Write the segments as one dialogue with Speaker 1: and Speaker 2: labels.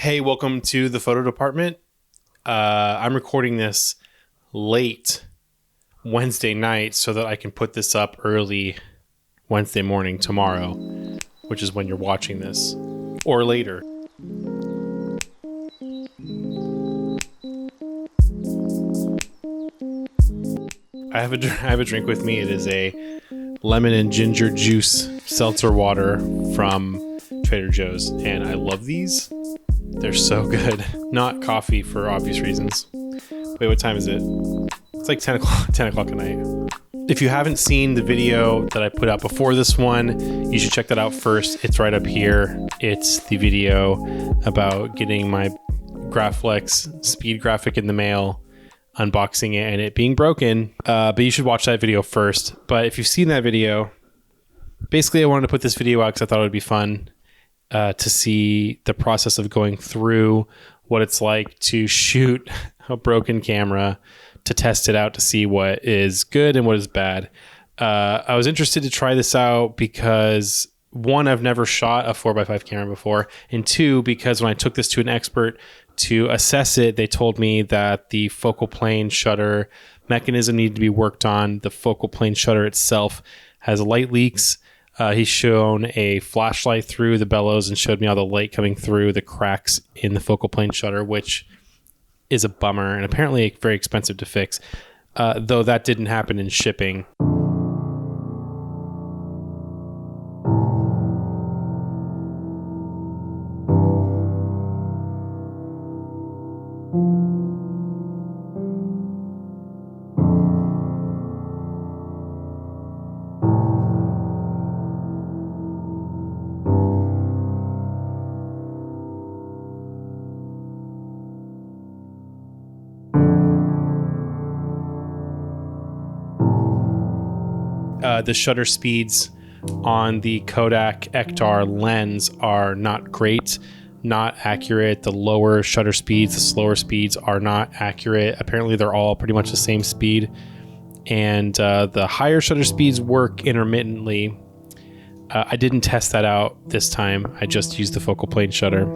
Speaker 1: Hey, welcome to the photo department. I'm recording this late Wednesday night so that I can put this up early Wednesday morning tomorrow, which is when you're watching this, or later. I have a drink with me. It is a lemon and ginger juice seltzer water from Trader Joe's, and I love these. They're so good. Not coffee for obvious reasons. Wait, what time is it? It's like 10 o'clock at night. If you haven't seen the video that I put out before this one, you should check that out first. It's right up here. It's the video about getting my Graflex speed graphic in the mail, unboxing it, and it being broken. But you should watch that video first. But if you've seen that video, basically I wanted to put this video out because I thought it would be fun to see the process of going through what it's like to shoot a broken camera, to test it out to see what is good and what is bad. I was interested to try this out because, one, I've never shot a 4x5 camera before, and two, because when I took this to an expert to assess it, they told me that the focal plane shutter mechanism needed to be worked on. The focal plane shutter itself has light leaks. He's shown a flashlight through the bellows and showed me all the light coming through the cracks in the focal plane shutter, which is a bummer and apparently very expensive to fix, though that didn't happen in shipping. The shutter speeds on the Kodak Ektar lens are not great, not accurate. The lower shutter speeds, the slower speeds are not accurate. Apparently they're all pretty much the same speed. And the higher shutter speeds work intermittently. I didn't test that out this time. I just used the focal plane shutter.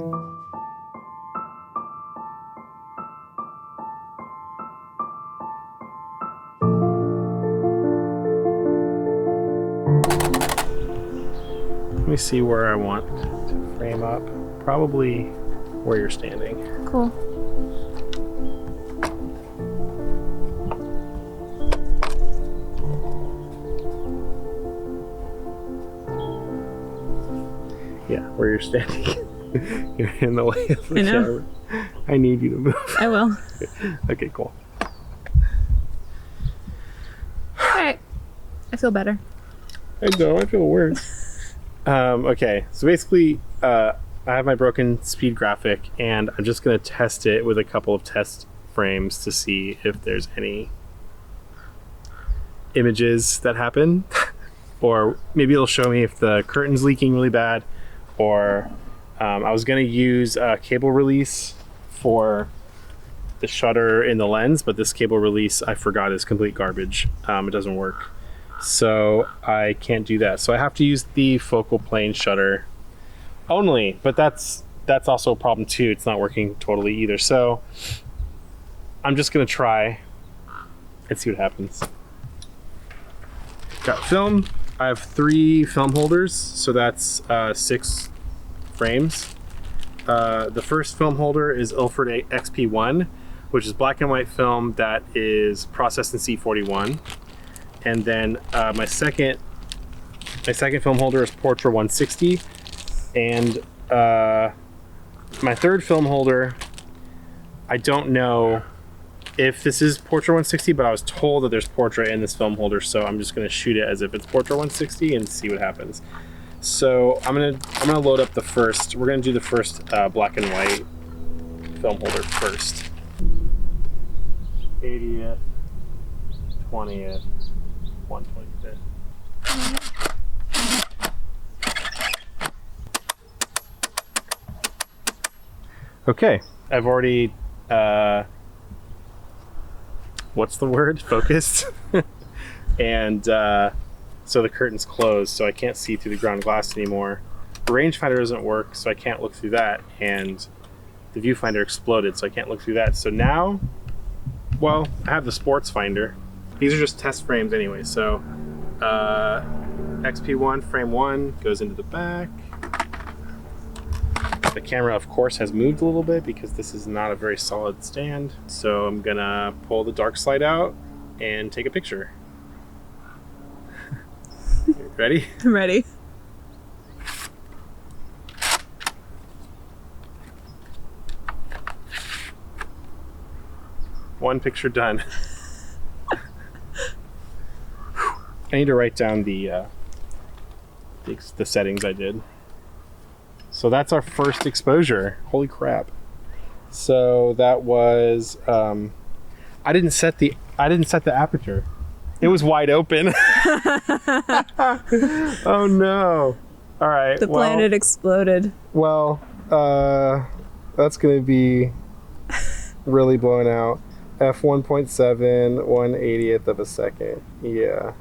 Speaker 1: Let me see where I want to frame up. Probably where you're standing.
Speaker 2: Cool.
Speaker 1: Yeah, where you're standing. You're in the way of the camera. I need you to move.
Speaker 2: I will.
Speaker 1: Okay, cool.
Speaker 2: Alright. I feel better.
Speaker 1: I know, I feel worse. Okay, so basically, I have my broken speed graphic, and I'm just going to test it with a couple of test frames to see if there's any images that happen, or maybe it'll show me if the curtain's leaking really bad, or I was going to use a cable release for the shutter in the lens, but this cable release I forgot is complete garbage. It doesn't work. So I can't do that. So I have to use the focal plane shutter only, but that's also a problem too. It's not working totally either. So I'm just gonna try and see what happens. Got film. I have 3 film holders, so that's 6 frames. The first film holder is Ilford XP1, which is black and white film that is processed in C41. And then my second film holder is Portra 160, and my third film holder, I don't know if this is Portra 160, but I was told that there's Portra in this film holder, so I'm just going to shoot it as if it's Portra 160 and see what happens. So I'm gonna load up the first. We're gonna do the first black and white film holder first. 80th, 20th. 125th. Okay, I've already what's the word? Focused. And so the curtain's closed, so I can't see through the ground glass anymore. The rangefinder doesn't work, so I can't look through that. And the viewfinder exploded, so I can't look through that. So now, well, I have the sports finder. These are just test frames anyway. So XP1 frame 1 goes into the back. The camera, of course, has moved a little bit because this is not a very solid stand. So I'm gonna pull the dark slide out and take a picture. Ready?
Speaker 2: I'm ready.
Speaker 1: One picture done. I need to write down the settings I did. So that's our first exposure. Holy crap! So that was I didn't set the aperture. It was wide open. Oh no! All right.
Speaker 2: The planet exploded.
Speaker 1: Well, that's gonna be really blown out. f1.7 1/80th of a second. Yeah.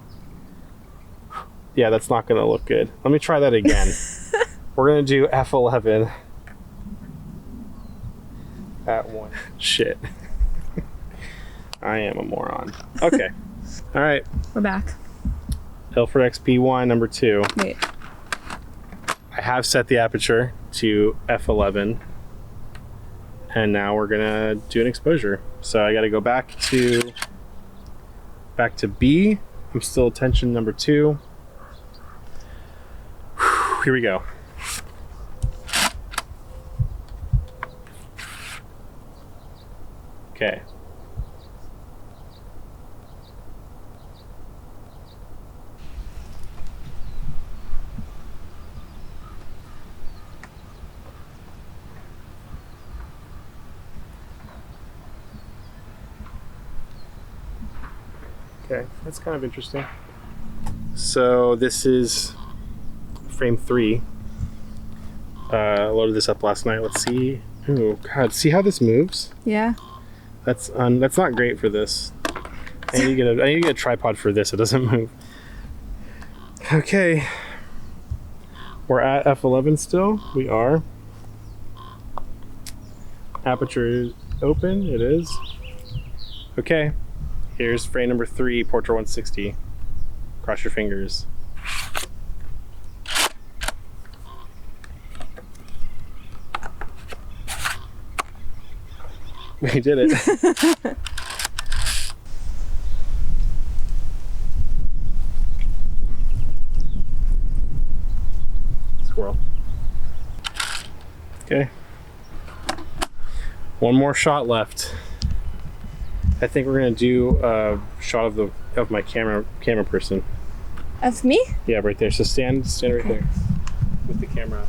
Speaker 1: Yeah, that's not gonna look good. Let me try that again. We're gonna do f11 at 1. Shit. I am a moron. Okay. All right.
Speaker 2: We're back.
Speaker 1: Ilford XP1 number 2.
Speaker 2: Wait.
Speaker 1: I have set the aperture to f11, and now we're gonna do an exposure. So I got to go back to B. I'm still attention number 2. Here we go. Okay. Okay, that's kind of interesting. So this is frame 3. Loaded this up last night. Let's see. Oh God, see how this moves?
Speaker 2: Yeah.
Speaker 1: That's not great for this. I need to get a tripod for this. It doesn't move. Okay, we're at f11 still. We are. Aperture is open. It is. Okay. Here's frame number 3, Portrait 160. Cross your fingers. We did it. Squirrel. Okay. One more shot left. I think we're gonna do a shot of my camera person.
Speaker 2: Of me?
Speaker 1: Yeah, right there. So stand right there with the camera.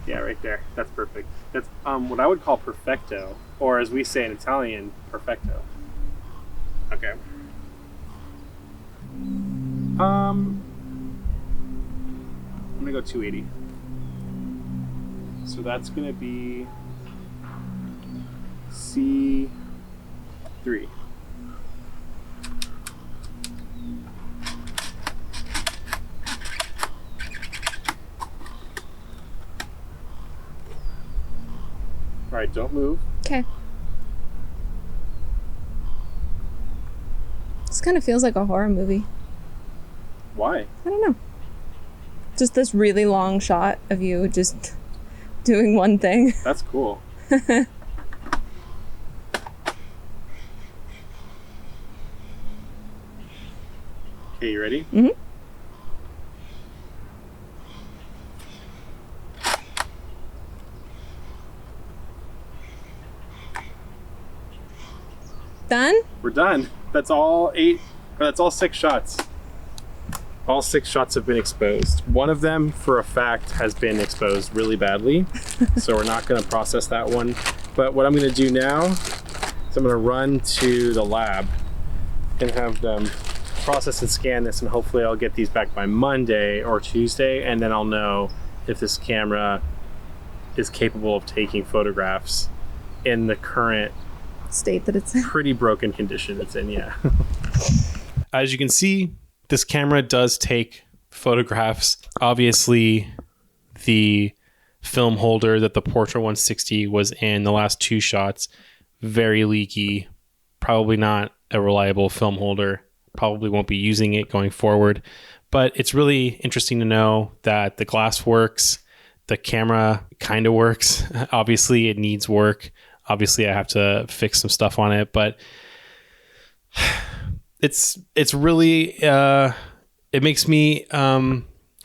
Speaker 1: Yeah, right there. That's perfect. That's what I would call perfecto, or as we say in Italian, perfecto. Okay. I'm gonna go 280. So that's gonna be C3. All right, don't move.
Speaker 2: Okay. This kind of feels like a horror movie.
Speaker 1: Why?
Speaker 2: I don't know. Just this really long shot of you just doing one thing.
Speaker 1: That's cool. Okay, you ready?
Speaker 2: Mm-hmm. Done?
Speaker 1: We're done. That's all 8, or that's all 6 shots. All 6 shots have been exposed. One of them, for a fact, has been exposed really badly. So we're not gonna process that one. But what I'm gonna do now is I'm gonna run to the lab and have them process and scan this, and hopefully I'll get these back by Monday or Tuesday, and then I'll know if this camera is capable of taking photographs in the current
Speaker 2: State that it's in.
Speaker 1: pretty broken condition it's in. Yeah. As you can see, this camera does take photographs. Obviously, the film holder that the Portra 160 was in the last 2 shots. Very leaky, probably not a reliable film holder. Probably won't be using it going forward, but it's really interesting to know that the glass works. The camera kind of works. Obviously it needs work. Obviously I have to fix some stuff on it, but it's really, it makes me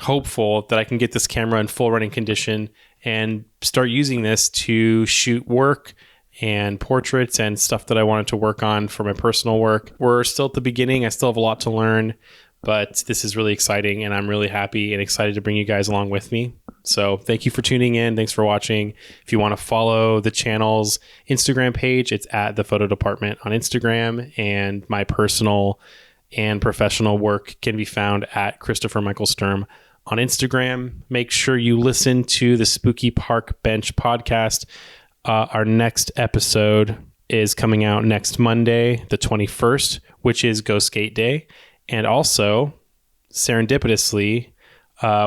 Speaker 1: hopeful that I can get this camera in full running condition and start using this to shoot work and portraits and stuff that I wanted to work on for my personal work. We're still at the beginning. I still have a lot to learn, but this is really exciting and I'm really happy and excited to bring you guys along with me. So thank you for tuning in. Thanks for watching. If you want to follow the channel's Instagram page, it's at the Photo Department on Instagram, and my personal and professional work can be found at Christopher Michael Sturm on Instagram. Make sure you listen to the Spooky Park Bench podcast. Our next episode is coming out next Monday, the 21st, which is Go Skate Day. And also, serendipitously,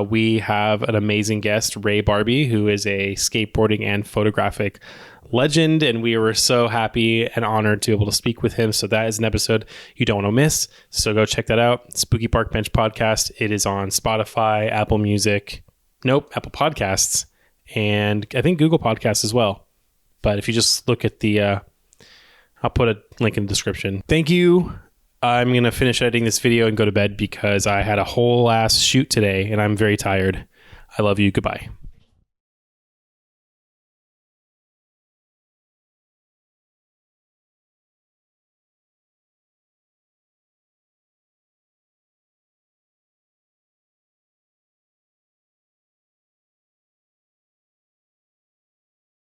Speaker 1: we have an amazing guest, Ray Barbie, who is a skateboarding and photographic legend. And we were so happy and honored to be able to speak with him. So that is an episode you don't want to miss. So go check that out. Spooky Park Bench podcast. It is on Spotify, Apple Podcasts, and I think Google Podcasts as well. But if you just look at the, I'll put a link in the description. Thank you. I'm going to finish editing this video and go to bed because I had a whole ass shoot today and I'm very tired. I love you. Goodbye.